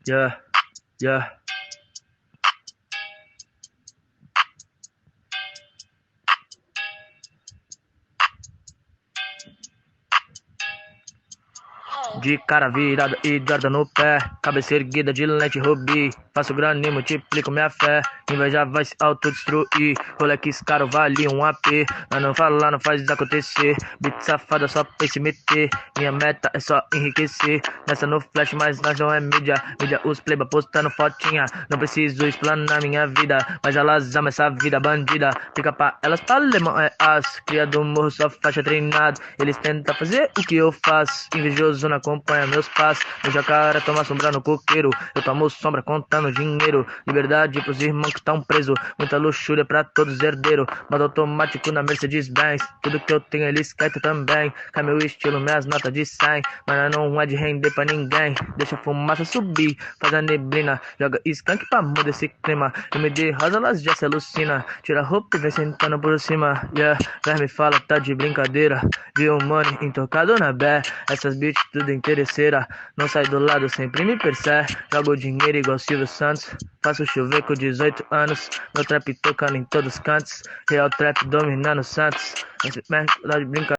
Yeah, yeah. De cara virada e Jordan no pé, cabeça erguida de lente rubi. Faço grana e multiplico minha fé, inveja vai se autodestruir. Rolex caro vale um AP, mas não falar não faz acontecer. Beat safada só pra se meter, minha meta é só enriquecer. Nessa no flash, mas nós não é mídia. Mídia os playba postando fotinha. Não preciso explanar minha vida, mas elas amam essa vida bandida. Fica pra elas, pra alemão é as cria do morro, só faixa treinado. Eles tentam fazer o que eu faço, invejoso não acompanha meus passos. No jacaré toma sombra no coqueiro, eu tomo sombra contando dinheiro. Liberdade pros irmãos que tão presos, muita luxúria pra todos herdeiros. Modo automático na Mercedes-Benz, tudo que eu tenho eles querem também. Cai meu estilo, minhas notas de 100, mas não é de render pra ninguém. Deixa a fumaça subir, faz a neblina, joga skunk pra mudar esse clima. Eu me de rosa, elas já se alucina, tira a roupa e vem sentando por cima. Yeah, me fala, tá de brincadeira, viu money intocado na bé. Essas bitches tudo interesseira, não sai do lado, sempre me persegue. Jogo dinheiro igual Silvio Santos, faço chover com 18 anos. Meu trap tocando em todos os cantos, real trap dominando Santos. Esse merda de brincadeira.